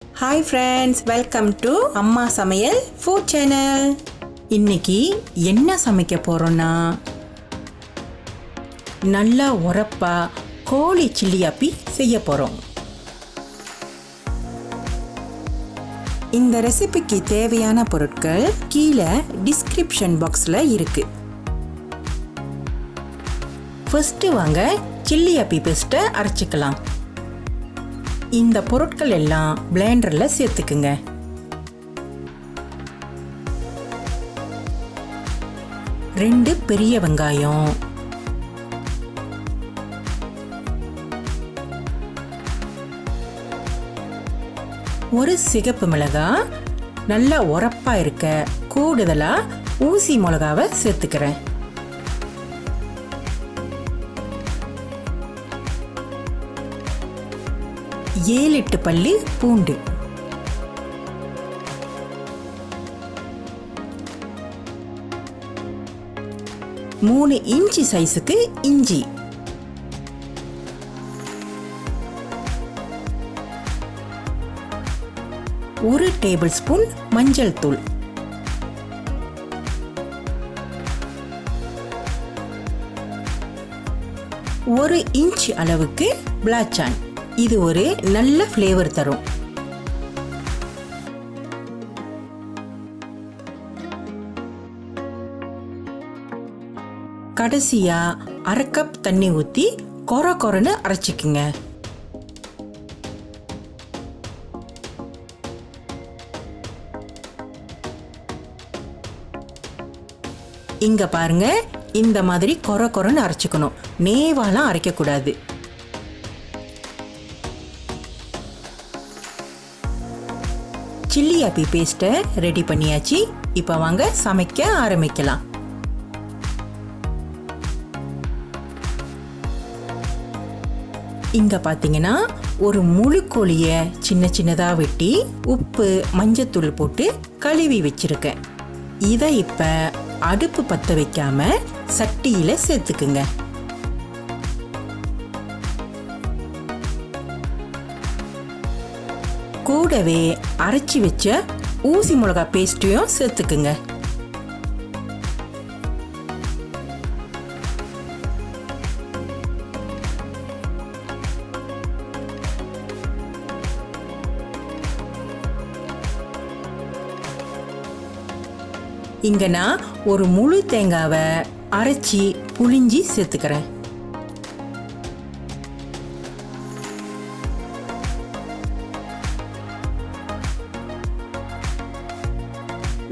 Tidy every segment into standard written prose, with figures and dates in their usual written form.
Hi friends, welcome to Amma Samayal Food Channel. இன்னைக்கு என்ன சமைக்க போறோம்னா நல்லா உரப்பா கோழி சில்லி அப்பி செய்ய போறோம். இந்த ரெசிபிக்கு தேவையான பொருட்கள் கீழே டிஸ்கிரிப்ஷன் பாக்ஸ்ல இருக்கு. ஃபர்ஸ்ட் வாங்க சில்லி அப்பி பேஸ்ட்டை அரைச்சிக்கலாம். இந்த பொருட்கள் எல்லாம் பிளெண்டர்ல சேர்த்துக்குங்க. ரெண்டு பெரிய வெங்காயம், ஒரு சிகப்பு மிளகாய், நல்லா உரப்பா இருக்க கூடுதலா ஊசி மிளகாவை சேர்த்துக்கிறேன். 7-8 பல்லு பூண்டு, மூணு இன்ச்சு சைஸுக்கு இஞ்சி, ஒரு டேபிள் ஸ்பூன் மஞ்சள் தூள், ஒரு இன்ச் அளவுக்கு பெலாச்சான். இது ஒரு நல்ல ஃப்ளேவர் தரும். கடைசியா 1/2 கப் தண்ணி ஊத்தி கொரன்னு அரைச்சிக்குங்க. இங்க பாருங்க, இந்த மாதிரி கொரன்னு அரைச்சுக்கணும். நேவாலாம் அரைக்க கூடாது. சில்லி அப்பி பேஸ்ட்டை ரெடி பண்ணியாச்சு. இப்போ வாங்க சமைக்க ஆரம்பிக்கலாம். இங்க பாத்தீங்கன்னா ஒரு முழு கோழியை சின்ன சின்னதா வெட்டி உப்பு மஞ்சத்தூள் போட்டு கழுவி வச்சிருக்கேன். இதை இப்ப அடுப்பு பத்த வைக்காம சட்டியில சேர்த்துக்குங்க. கூடவே அரைச்சி வச்ச ஊசி மிளகா பேஸ்ட்டையும் சேர்த்துக்குங்க. இங்க நான் ஒரு முழு தேங்காவை அரைச்சி புளிஞ்சி சேர்த்துக்கிறேன்.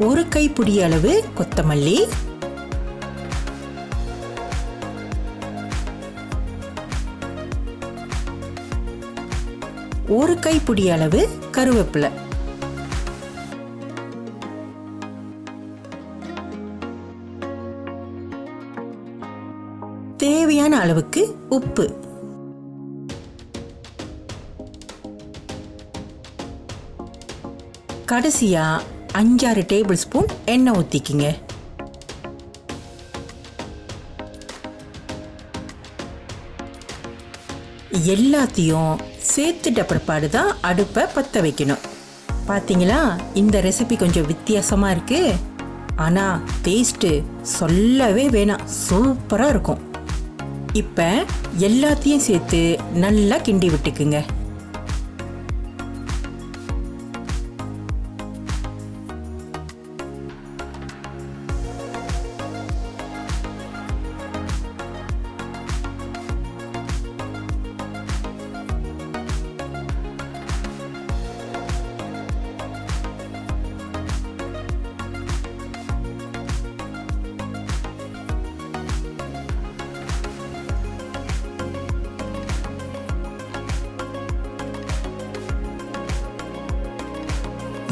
ஒரு கைப்பிடி அளவு கொத்தமல்லி, ஒரு கைப்பிடி அளவு கருவேப்பிலை, தேவையான அளவுக்கு உப்பு, கடைசியா 5-6 டேபிள் ஸ்பூன் எண்ணெய் ஊற்றிக்கிங்க. எல்லாத்தையும் சேர்த்துட்ட பிற்பாடு தான் அடுப்பை பற்ற வைக்கணும். பார்த்தீங்களா, இந்த ரெசிபி கொஞ்சம் வித்தியாசமாக இருக்கு. ஆனால் டேஸ்ட்டு சொல்லவே வேணாம், சூப்பராக இருக்கும். இப்போ எல்லாத்தையும் சேர்த்து நல்லா கிண்டி விட்டுக்குங்க.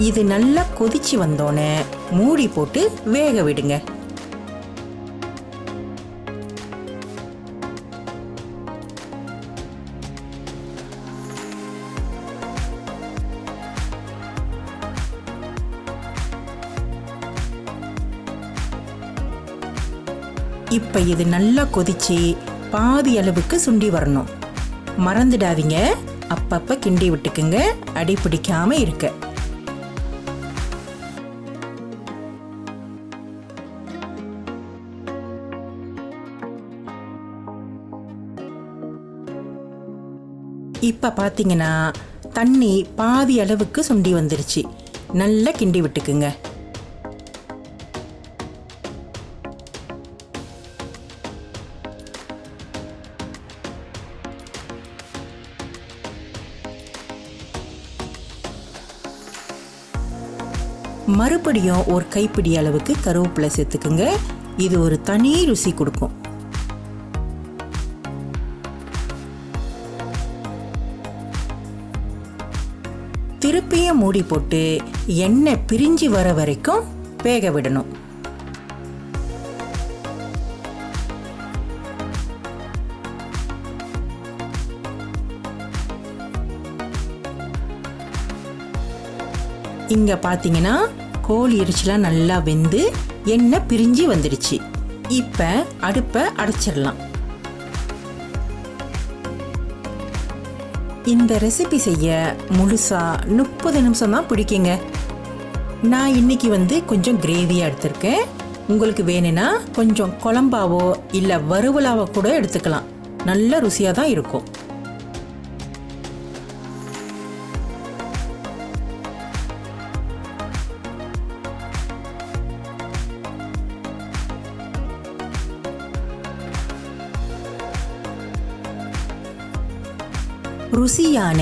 இது நல்லா கொதிச்சு வந்தோடனே மூடி போட்டு வேக விடுங்க. இப்ப இது நல்லா கொதிச்சு பாதி அளவுக்கு சுண்டி வரணும். மறந்துடாதீங்க, அப்பப்ப கிண்டி விட்டுக்குங்க. அடி பிடிக்காம இருக்க. இப்ப பாத்தீங்கன்னா தண்ணி பாதி அளவுக்கு சுண்டி வந்துருச்சு. நல்லா கிண்டி விட்டுக்குங்க. மறுபடியும் ஒரு கைப்பிடி அளவுக்கு கருவேப்பிலை சேர்த்துக்குங்க. இது ஒரு தனி ருசி கொடுக்கும். திருப்பியும் மூடி போட்டு எண்ணெய் பிரிஞ்சு வர வரைக்கும் வேக விடணும். இங்க பாத்தீங்கன்னா கோழி இறைச்சிலாம் நல்லா வெந்து எண்ணெய் பிரிஞ்சு வந்துடுச்சு. இப்ப அடுப்பை அடைச்சிடலாம். இந்த ரெசிபி செய்ய முழுசா 30 நிமிஷம் தான் பிடிக்குங்க. நான் இன்னைக்கு கொஞ்சம் கிரேவியா எடுத்திருக்கேன். உங்களுக்கு வேணும்னா கொஞ்சம் குழம்பாவோ இல்ல வறுவலாவோ கூட எடுத்துக்கலாம். நல்ல ருசியா தான் இருக்கும். ருசியான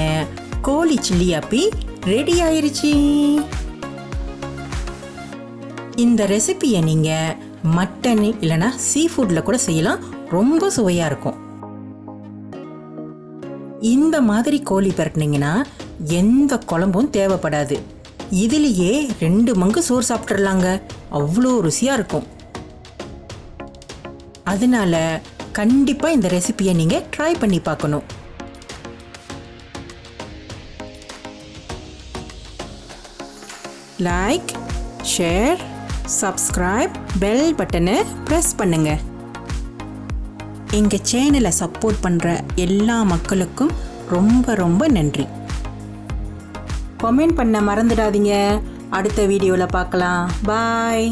கோழி சில்லி அப்பி ரெடி ஆயிருச்சு. இந்த ரெசிபியை நீங்க மட்டன் இல்லைன்னா சீ ஃபுட்ல கூட செய்யலாம். ரொம்ப சுவையா இருக்கும். இந்த மாதிரி கோழி பரட்டினீங்கன்னா எந்த குழம்பும் தேவைப்படாது. இதுலயே 2 மங்கு சோறு சாப்பிட்டுடலாங்க. அவ்வளோ ருசியா இருக்கும். அதனால கண்டிப்பா இந்த ரெசிபியை நீங்க ட்ரை பண்ணி பார்க்கணும். லைக், ஷேர், சப்ஸ்கிரைப், பெல் பட்டனை ப்ரெஸ் பண்ணுங்க. எங்க சேனலை சப்போர்ட் பண்ற எல்லா மக்களுக்கும் ரொம்ப ரொம்ப நன்றி. கமெண்ட் பண்ண மறந்துடாதீங்க. அடுத்த வீடியோவில் பார்க்கலாம். பாய்.